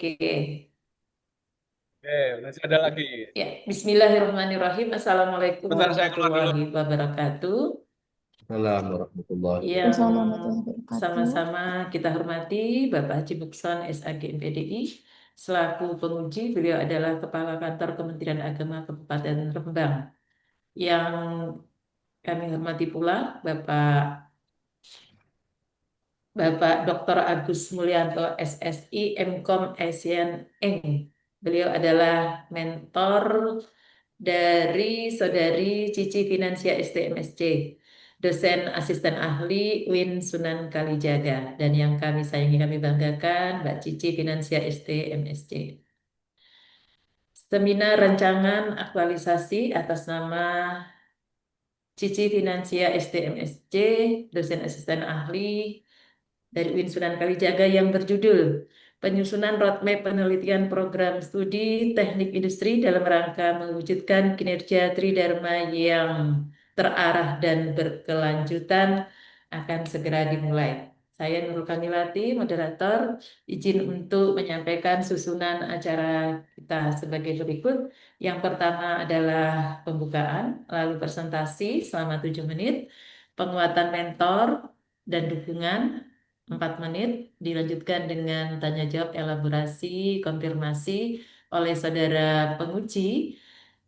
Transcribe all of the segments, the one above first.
Oke. Masih ada lagi. Ya, Bismillahirrahmanirrahim. Assalamualaikum Bentar saya keluar dulu. warahmatullahi wabarakatuh. Assalamualaikum warahmatullahi Yang wabarakatuh. Assalamualaikum warahmatullahi wabarakatuh. sama-sama kita hormati Bapak Haji Mukson SAG MPDI selaku penguji. Beliau adalah Kepala Kantor Kementerian Agama Kabupaten Rembang. Yang kami hormati pula Bapak Dr. Agus Mulyanto SSI Mkom Asian Eng. Beliau adalah mentor dari Saudari Cici Finansia STMSC, dosen asisten ahli UIN Sunan Kalijaga, dan yang kami sayangi kami banggakan Mbak Cici Finansia STMSC. Seminar rancangan aktualisasi atas nama Cici Finansia STMSC, dosen asisten ahli dari UIN Sunan Kalijaga yang berjudul Penyusunan Roadmap Penelitian Program Studi Teknik Industri dalam rangka mewujudkan kinerja Tridharma yang terarah dan berkelanjutan akan segera dimulai. Saya Nurul Kamilati, moderator, izin untuk menyampaikan susunan acara kita sebagai berikut. Yang pertama adalah pembukaan, lalu presentasi selama 7 menit, penguatan mentor dan dukungan 4 menit, dilanjutkan dengan tanya jawab elaborasi, konfirmasi oleh saudara penguji,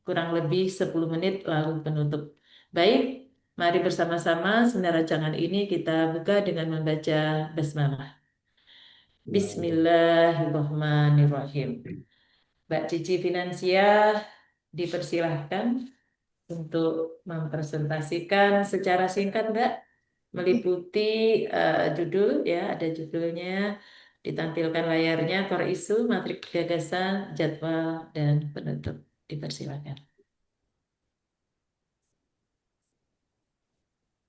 kurang lebih 10 menit, lalu penutup. Baik, mari bersama-sama seminar rancangan ini kita buka dengan membaca basmalah. Bismillahirrahmanirrahim. Mbak Cici Finansia dipersilahkan untuk mempresentasikan secara singkat, Mbak, meliputi judul, ya, ada judulnya, ditampilkan layarnya, core isu, matrik gagasan, jadwal, dan penutup. Dipersilakan.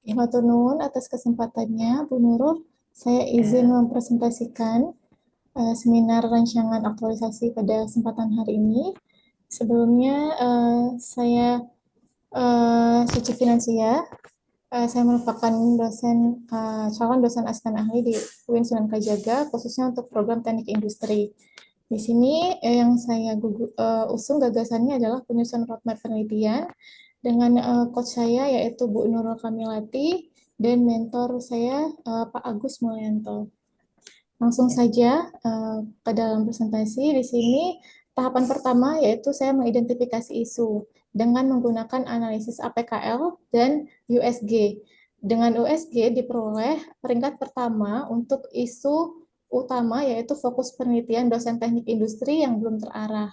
Matur nuwun atas kesempatannya, Bu Nurul. Saya izin mempresentasikan seminar rancangan aktualisasi pada kesempatan hari ini. Sebelumnya, saya Cici Finansia. Saya merupakan calon dosen asisten ahli di UIN Sunan Kalijaga, khususnya untuk program teknik industri. Di sini yang saya usung gagasannya adalah penyusunan roadmap penelitian dengan coach saya yaitu Bu Nurul Kamilati dan mentor saya Pak Agus Mulyanto. Langsung saja ke dalam presentasi. Di sini tahapan pertama yaitu saya mengidentifikasi isu dengan menggunakan analisis APKL dan USG. Dengan USG diperoleh peringkat pertama untuk isu utama yaitu fokus penelitian dosen teknik industri yang belum terarah.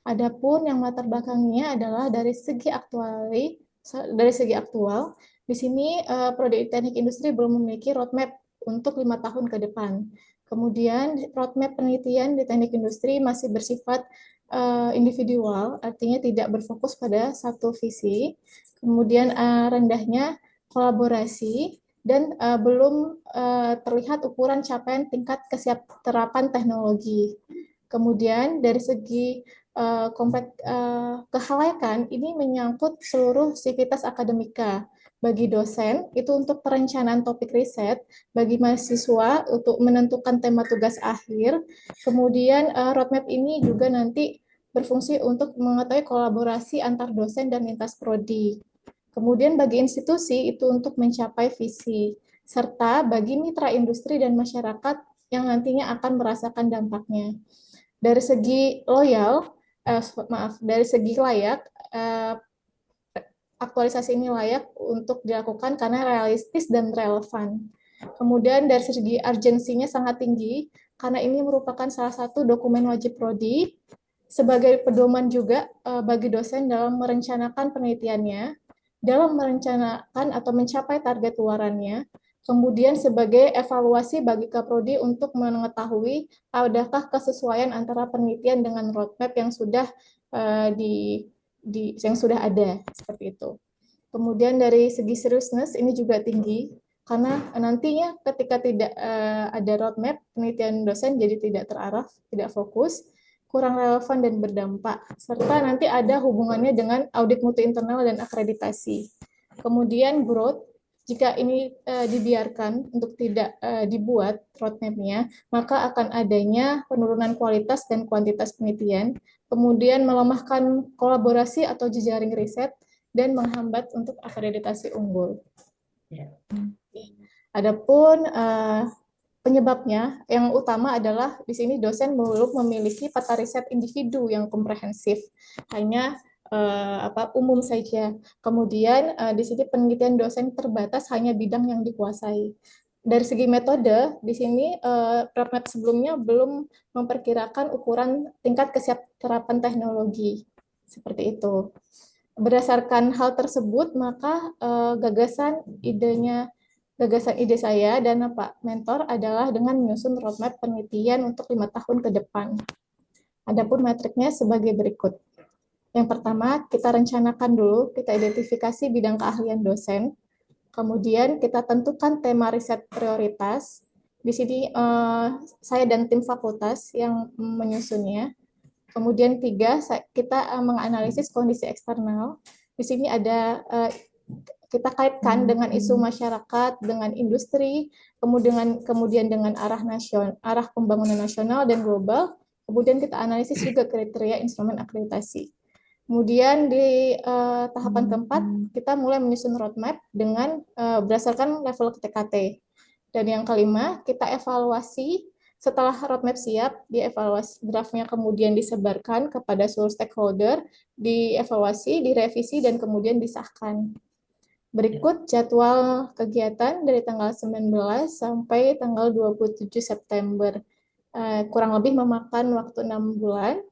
Adapun yang latar belakangnya adalah dari segi aktual, di sini prodi teknik industri belum memiliki roadmap untuk 5 tahun ke depan. Kemudian roadmap penelitian di teknik industri masih bersifat individual, artinya tidak berfokus pada satu visi. Kemudian rendahnya kolaborasi dan belum terlihat ukuran capaian tingkat kesiapterapan teknologi. Kemudian dari segi kehalayakan ini menyangkut seluruh sivitas akademika. Bagi dosen itu untuk perencanaan topik riset, bagi mahasiswa untuk menentukan tema tugas akhir. Kemudian roadmap ini juga nanti berfungsi untuk mengetahui kolaborasi antar dosen dan lintas prodi. Kemudian bagi institusi itu untuk mencapai visi, serta bagi mitra industri dan masyarakat yang nantinya akan merasakan dampaknya. Dari segi dari segi layak, aktualisasi ini layak untuk dilakukan karena realistis dan relevan. Kemudian dari segi urgensinya sangat tinggi, karena ini merupakan salah satu dokumen wajib prodi, sebagai pedoman juga bagi dosen dalam merencanakan penelitiannya, dalam merencanakan atau mencapai target luarannya, kemudian sebagai evaluasi bagi Kaprodi untuk mengetahui adakah kesesuaian antara penelitian dengan roadmap yang sudah yang sudah ada, seperti itu. Kemudian dari segi seriousness ini juga tinggi, karena nantinya ketika tidak ada roadmap, penelitian dosen jadi tidak terarah, tidak fokus, kurang relevan dan berdampak, serta nanti ada hubungannya dengan audit mutu internal dan akreditasi. Kemudian growth, Jika ini dibiarkan untuk tidak dibuat roadmap-nya, maka akan adanya penurunan kualitas dan kuantitas penelitian, kemudian melemahkan kolaborasi atau jejaring riset, dan menghambat untuk akreditasi unggul. Ya. Adapun penyebabnya yang utama adalah di sini dosen belum memiliki peta riset individu yang komprehensif, hanya umum saja. Kemudian di sini penelitian dosen terbatas hanya bidang yang dikuasai. Dari segi metode, di sini roadmap sebelumnya belum memperkirakan ukuran tingkat kesiapterapan teknologi seperti itu. Berdasarkan hal tersebut, maka gagasan ide saya dan Pak Mentor adalah dengan menyusun roadmap penelitian untuk 5 tahun ke depan. Adapun metriknya sebagai berikut. Yang pertama, kita rencanakan dulu, kita identifikasi bidang keahlian dosen, kemudian kita tentukan tema riset prioritas. Di sini saya dan tim fakultas yang menyusunnya. Kemudian 3, kita menganalisis kondisi eksternal. Di sini ada kita kaitkan dengan isu masyarakat, dengan industri, kemudian dengan arah pembangunan nasional dan global. Kemudian kita analisis juga kriteria instrumen akreditasi. Kemudian di tahapan keempat, kita mulai menyusun roadmap dengan berdasarkan level TKT. Dan yang kelima, kita evaluasi setelah roadmap siap, dievaluasi draftnya kemudian disebarkan kepada seluruh stakeholder, dievaluasi, direvisi, dan kemudian disahkan. Berikut jadwal kegiatan dari tanggal 19 sampai tanggal 27 September. Kurang lebih memakan waktu 6 bulan.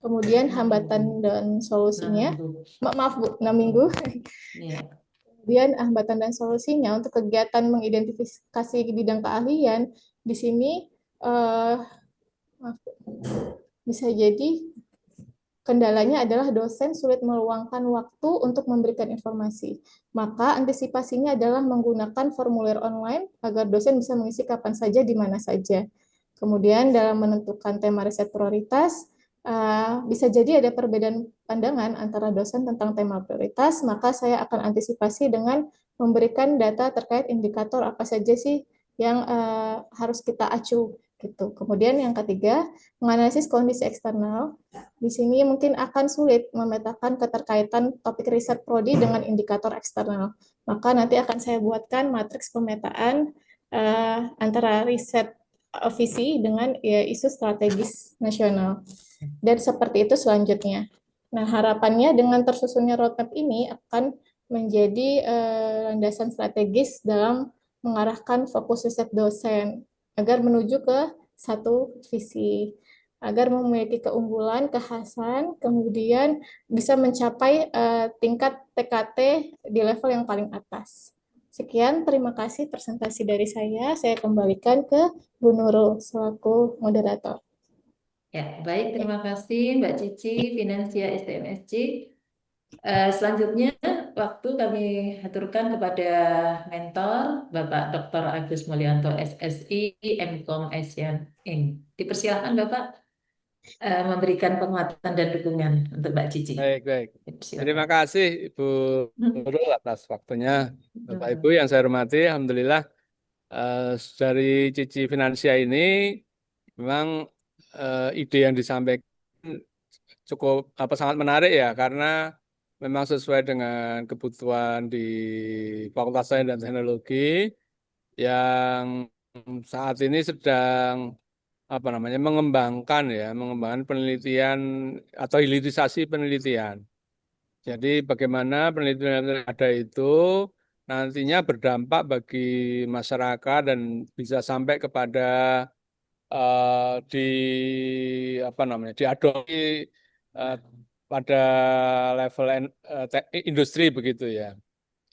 Kemudian hambatan dan solusinya, maaf Bu, 6 minggu. Ya. Kemudian hambatan dan solusinya untuk kegiatan mengidentifikasi bidang keahlian, di sini bisa jadi kendalanya adalah dosen sulit meluangkan waktu untuk memberikan informasi. Maka antisipasinya adalah menggunakan formulir online agar dosen bisa mengisi kapan saja, di mana saja. Kemudian dalam menentukan tema riset prioritas, bisa jadi ada perbedaan pandangan antara dosen tentang tema prioritas, maka saya akan antisipasi dengan memberikan data terkait indikator apa saja sih yang harus kita acu. Gitu. Kemudian yang ketiga, menganalisis kondisi eksternal. Di sini mungkin akan sulit memetakan keterkaitan topik riset prodi dengan indikator eksternal. Maka nanti akan saya buatkan matriks pemetaan antara riset visi dengan isu strategis nasional. Dan seperti itu selanjutnya. Nah, harapannya dengan tersusunnya roadmap ini akan menjadi landasan strategis dalam mengarahkan fokus riset dosen agar menuju ke satu visi, agar memiliki keunggulan, kekhasan, kemudian bisa mencapai tingkat TKT di level yang paling atas. Sekian, terima kasih presentasi dari saya. Saya kembalikan ke Bu Nurul selaku moderator. Ya, baik, terima kasih Mbak Cici, Finansia STMSC. Selanjutnya, waktu kami aturkan kepada mentor Bapak Dr. Agus Mulyanto SSI MKOM Asian Inc. Dipersilakan Bapak memberikan penguatan dan dukungan untuk Mbak Cici. Baik. Terima Silakan. kasih Ibu Nurul atas waktunya. Bapak Ibu yang saya hormati, Alhamdulillah dari Cici Finansia ini memang ide yang disampaikan cukup sangat menarik ya, karena memang sesuai dengan kebutuhan di Fakultas Sains dan Teknologi yang saat ini sedang mengembangkan penelitian atau hilirisasi penelitian. Jadi bagaimana penelitian yang ada itu nantinya berdampak bagi masyarakat dan bisa sampai kepada diadopsi pada level industri begitu ya.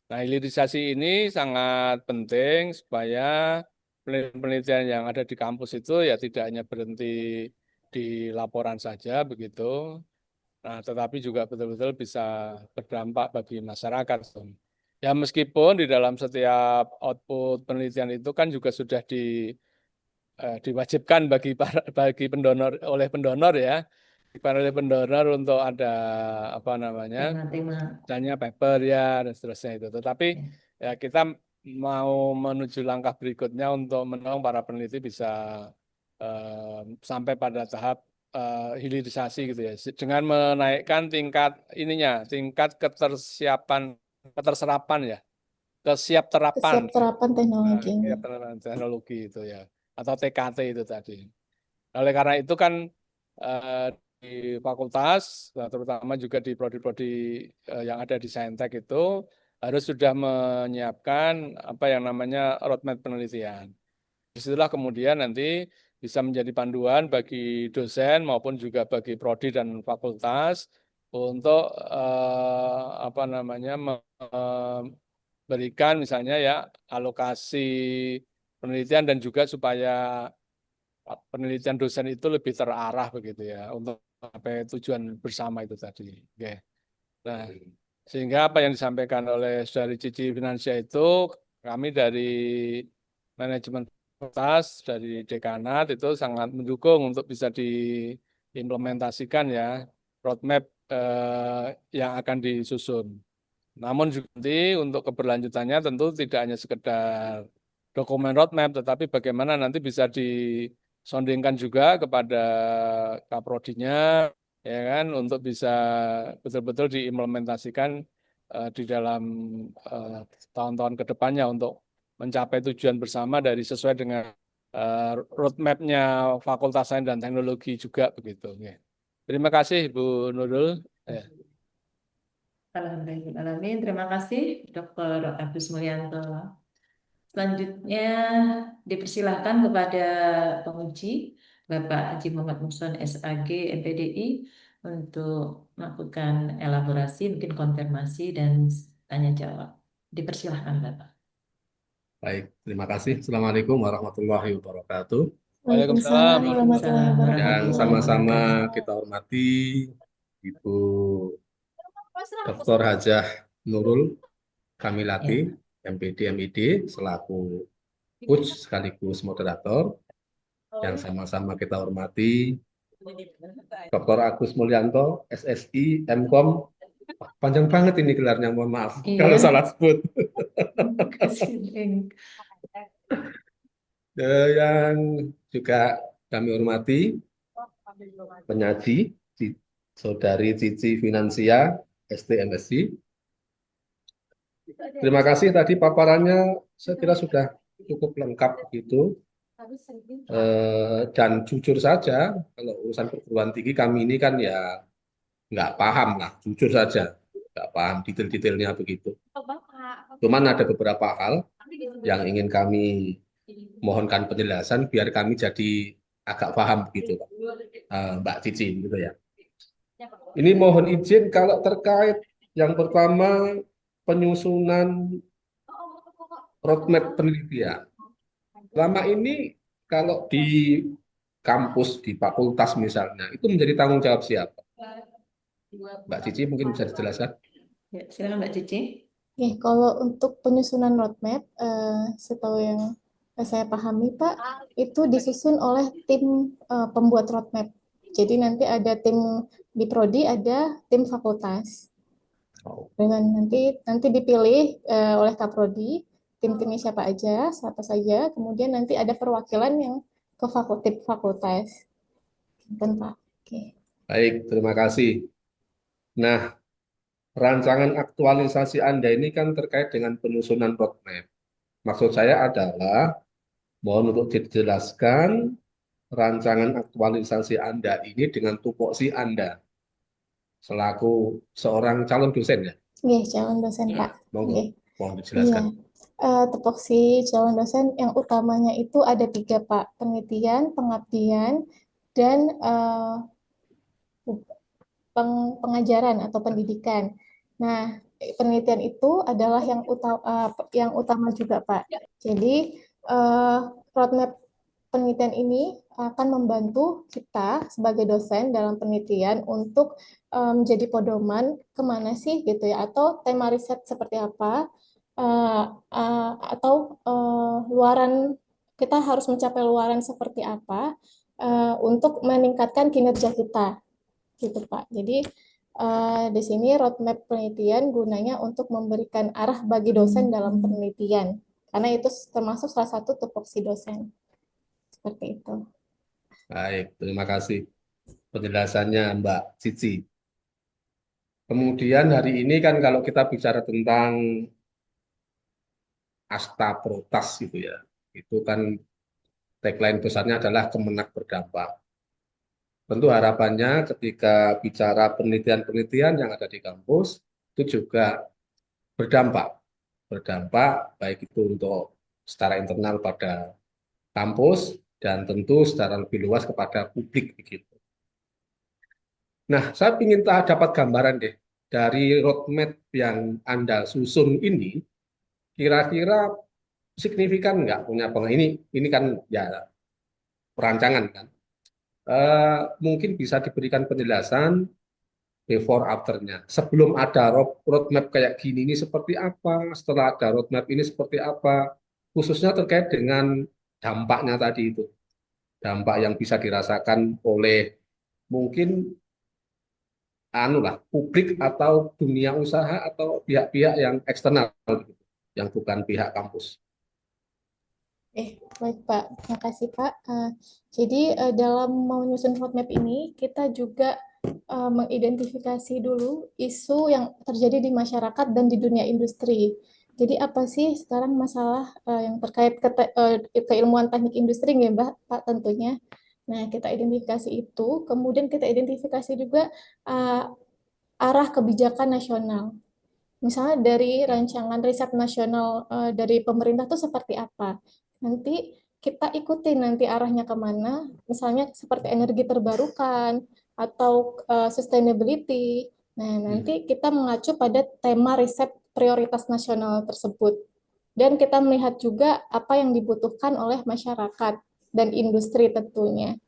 Nah, hilirisasi ini sangat penting supaya penelitian yang ada di kampus itu ya tidak hanya berhenti di laporan saja begitu. Nah, tetapi juga betul-betul bisa berdampak bagi masyarakat. Ya, meskipun di dalam setiap output penelitian itu kan juga sudah diwajibkan bagi pendonor oleh pendonor ya, oleh pendonor untuk ada Tema-tema. misalnya paper ya dan seterusnya itu. Tetapi ya kita mau menuju langkah berikutnya untuk menolong para peneliti bisa sampai pada tahap hilirisasi gitu ya, dengan menaikkan tingkat tingkat keterserapan ya, kesiapterapan Kesiapterapan teknologi itu ya, atau TKT itu tadi. Oleh karena itu kan di fakultas, terutama juga di prodi-prodi yang ada di Saintek itu harus sudah menyiapkan apa yang namanya roadmap penelitian. Disitulah kemudian nanti bisa menjadi panduan bagi dosen maupun juga bagi prodi dan fakultas untuk apa namanya memberikan misalnya ya alokasi penelitian dan juga supaya penelitian dosen itu lebih terarah begitu ya untuk sampai tujuan bersama itu tadi. Oke. Nah, sehingga apa yang disampaikan oleh Saudari Cici Finansia itu kami dari manajemen fakultas dari dekanat itu sangat mendukung untuk bisa diimplementasikan ya roadmap yang akan disusun. Namun juga nanti untuk keberlanjutannya tentu tidak hanya sekedar dokumen roadmap, tetapi bagaimana nanti bisa disondingkan juga kepada kaprodinya, ya kan, untuk bisa betul-betul diimplementasikan di dalam tahun-tahun ke depannya untuk mencapai tujuan bersama dari sesuai dengan roadmap-nya Fakultas Sains dan Teknologi juga begitu. Ya. Terima kasih Bu Nurul. Ya. Alhamdulillah. Terima kasih Dr. Agus Mulyanto. Selanjutnya dipersilahkan kepada penguji Bapak Haji Muhammad Muhson SAG MPDI untuk melakukan elaborasi, mungkin konfirmasi dan tanya jawab. Dipersilahkan Bapak. Baik, terima kasih. Assalamualaikum warahmatullahi wabarakatuh. Waalaikumsalam. warahmatullahi Yang wabarakatuh. sama-sama kita hormati Ibu Dr. Hajah Nurul Kamilati, MPD MID, selaku coach sekaligus moderator. Yang sama-sama kita hormati Dr. Agus Mulyanto, SSI, MKOM. Panjang banget ini gelarnya, mohon maaf kalau salah sebut. Yang juga kami hormati penyaji Saudari Cici Finansia, STMSI. Terima kasih tadi paparannya, saya kira sudah cukup lengkap begitu. Dan jujur saja, kalau urusan perguruan tinggi kami ini kan ya nggak paham lah, jujur saja, nggak paham detail-detailnya begitu. Cuman ada beberapa hal yang ingin kami mohonkan penjelasan biar kami jadi agak paham begitu, Mbak Cici, gitu ya. Ini mohon izin kalau terkait yang pertama penyusunan roadmap penelitian. Selama ini kalau di kampus, di fakultas misalnya, itu menjadi tanggung jawab siapa? Mbak Cici mungkin bisa dijelaskan. Ya, silakan Mbak Cici. Oke, kalau untuk penyusunan roadmap, setahu yang saya pahami Pak, itu disusun oleh tim pembuat roadmap. Jadi nanti ada tim di prodi, ada tim fakultas. Dengan nanti dipilih oleh kaprodi, tim-timnya siapa saja, kemudian nanti ada perwakilan yang ke fakultas. Gitu, Pak. Oke. Baik, terima kasih. Nah, rancangan aktualisasi Anda ini kan terkait dengan penyusunan roadmap. Maksud saya adalah, mohon untuk dijelaskan rancangan aktualisasi Anda ini dengan tupoksi Anda selaku seorang calon dosen ya? Iya, calon dosen Pak. Monggo, mohon dijelaskan. Tupoksi calon dosen yang utamanya itu ada 3 Pak, penelitian, pengabdian, dan pengajaran atau pendidikan. Nah, penelitian itu adalah yang utama juga Pak. Jadi roadmap penelitian ini akan membantu kita sebagai dosen dalam penelitian untuk menjadi pedoman kemana sih gitu ya, atau tema riset seperti apa, atau luaran kita harus mencapai luaran seperti apa untuk meningkatkan kinerja kita gitu Pak. Jadi Di sini roadmap penelitian gunanya untuk memberikan arah bagi dosen dalam penelitian, karena itu termasuk salah satu tupoksi dosen. Seperti itu. Baik, terima kasih penjelasannya Mbak Cici. Kemudian hari ini kan kalau kita bicara tentang Asta Protas gitu ya, itu kan tagline besarnya adalah Kemenak Berdampak. Tentu harapannya ketika bicara penelitian-penelitian yang ada di kampus itu juga berdampak, baik itu untuk secara internal pada kampus dan tentu secara lebih luas kepada publik begitu. Nah, saya ingin dapat gambaran deh dari roadmap yang Anda susun ini, kira-kira signifikan nggak punya pengaruh ini kan ya perancangan kan. Mungkin bisa diberikan penjelasan before after-nya. Sebelum ada roadmap kayak gini ini seperti apa, setelah ada roadmap ini seperti apa, khususnya terkait dengan dampaknya tadi itu. Dampak yang bisa dirasakan oleh mungkin publik atau dunia usaha atau pihak-pihak yang eksternal gitu, yang bukan pihak kampus. Baik Pak, terima kasih Pak. Jadi dalam menyusun roadmap ini kita juga mengidentifikasi dulu isu yang terjadi di masyarakat dan di dunia industri. Jadi apa sih sekarang masalah yang terkait keilmuan teknik industri ya Mbak, Pak tentunya. Nah kita identifikasi itu, kemudian kita identifikasi juga arah kebijakan nasional. Misalnya dari rancangan riset nasional dari pemerintah itu seperti apa. Nanti kita ikuti nanti arahnya kemana, misalnya seperti energi terbarukan atau sustainability. Nah, nanti kita mengacu pada tema riset prioritas nasional tersebut. Dan kita melihat juga apa yang dibutuhkan oleh masyarakat dan industri tentunya.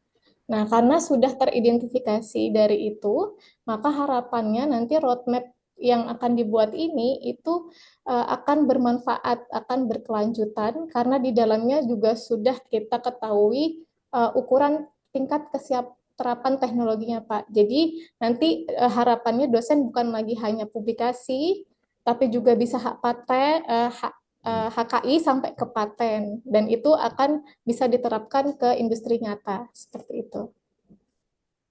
Nah, karena sudah teridentifikasi dari itu, maka harapannya nanti roadmap yang akan dibuat ini itu akan bermanfaat, akan berkelanjutan, karena di dalamnya juga sudah kita ketahui ukuran tingkat kesiapterapan teknologinya, Pak. Jadi nanti harapannya dosen bukan lagi hanya publikasi, tapi juga bisa hak paten, HKI sampai ke paten, dan itu akan bisa diterapkan ke industri nyata seperti itu.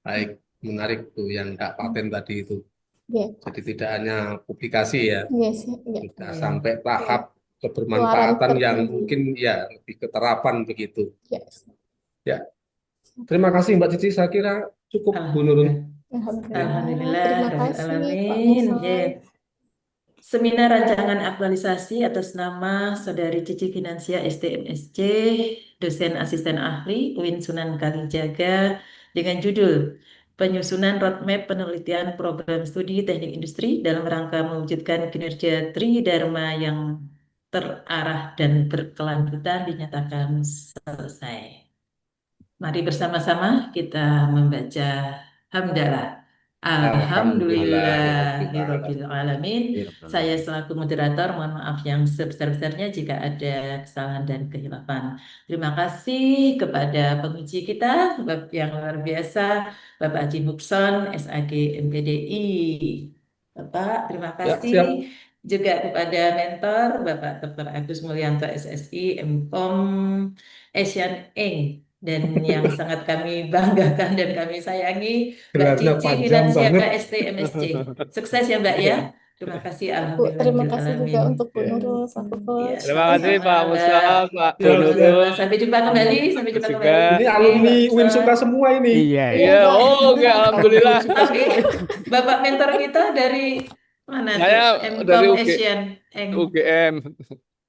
Baik, menarik tuh yang hak paten tadi itu. Yeah. Jadi tidak hanya publikasi ya, Yes, yeah. sudah sampai tahap kebermanfaatan yang mungkin ya lebih keterapan begitu. Yes. Ya, terima kasih Mbak Cici. Saya kira cukup Bu Nurul. Alhamdulillah, Terima kasih Pak alamin. Musai. Seminar rancangan aktualisasi atas nama Saudari Cici Finansia STMSC, dosen asisten ahli UIN Sunan Kalijaga, dengan judul Penyusunan Roadmap Penelitian Program Studi Teknik Industri dalam rangka mewujudkan kinerja Tridharma yang terarah dan berkelanjutan dinyatakan selesai. Mari bersama-sama kita membaca hamdalah. Alhamdulillahirabbil alamin. Saya selaku moderator mohon maaf yang sebesar-besarnya jika ada kesalahan dan kehilapan. Terima kasih kepada penguji kita yang luar biasa, Bapak Haji Mukson, SAG MPDI. Bapak, terima kasih. siap. Juga kepada mentor Bapak Dr. Agus Mulyanto SSI MKOM Asian Inc. Dan yang sangat kami banggakan dan kami sayangi Mbak Gelarnya Cici panjang Finansia banget. STMSC. Sukses ya Mbak ya. Terima kasih Bu, terima alhamdulillah kasih juga untuk Bu Nurul selaku Ya, coach. Terima kasih Pak sama-sama, Musa, Mbak. Pak Ya, Nurul. Sampai jumpa kembali, sampai jumpa Juga. kembali. Ini Oke, alumni Mbak UIN Musa. Suka semua ini. Iya, Iya, Pak. oh oke, alhamdulillah. Tapi Bapak mentor kita dari mana tuh? Saya MKOM dari Asian Inc. UGM.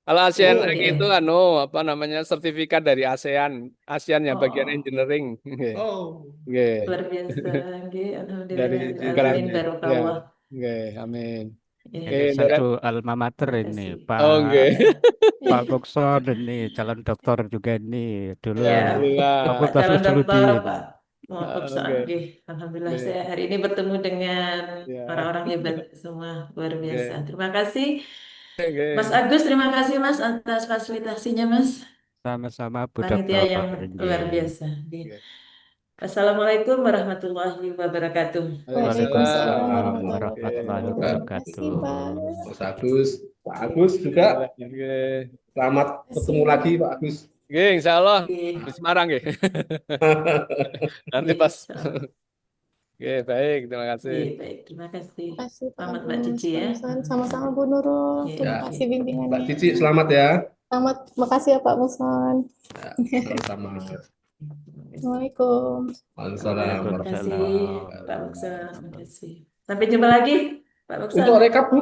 Kalau ASEAN Oh, itu UGM. apa namanya sertifikat dari ASEAN yang bagian Oh, engineering. Nggih. Oh, Nggih. luar biasa. Nggih, Dari alhamdulillah. Grant. Alamin Ya. barokallah. Nggih, amin. Iya, Oke, Ini Nurat. satu alma mater terima ini, kasih. Oh, nggih. Pak Bokson ini calon doktor juga nih, dulu Ya, Alhamdulillah. Bapak Fakultas calon Fisiologi doktor, ini. Pak. Maaf, Nggih. Nggih. Alhamdulillah Nggih. saya hari ini bertemu dengan Ya. orang-orang hebat semua, luar biasa. Nggih. Terima kasih, Mas Nggih. Agus. Terima kasih, Mas, atas fasilitasinya, Mas. Sama-sama Bu Panitia Doktor. yang luar Nggih. biasa. Nggih. Nggih. Wassalamualaikum warahmatullahi wabarakatuh. Waalaikumsalam Waalaikumsalam. warahmatullahi Oke. wabarakatuh. Terima kasih, Pak. Mas Agus, Pak Agus juga Oke. selamat ketemu lagi Pak Agus. Oke, insya Allah Oke. di Semarang ya. Nanti Oke, pas. insyaallah. Oke, baik, terima Oke, kasih. baik, terima kasih. Terima kasih, Pak Selamat Mbak Agus, Cici Pak ya. Muson. Sama-sama Bu Nurul. Oke, Terima Ya, kasih oke. Mbak bimbingannya. Cici selamat ya. Selamat, makasih ya Pak Muson. Ya, sama-sama. Terima kasih. Assalamualaikum. Waalaikumsalam Terima kasih warahmatullahi Pak wabarakatuh. Muksa. Terima kasih. Sampai jumpa lagi Pak Muksa. Untuk rekap Bu,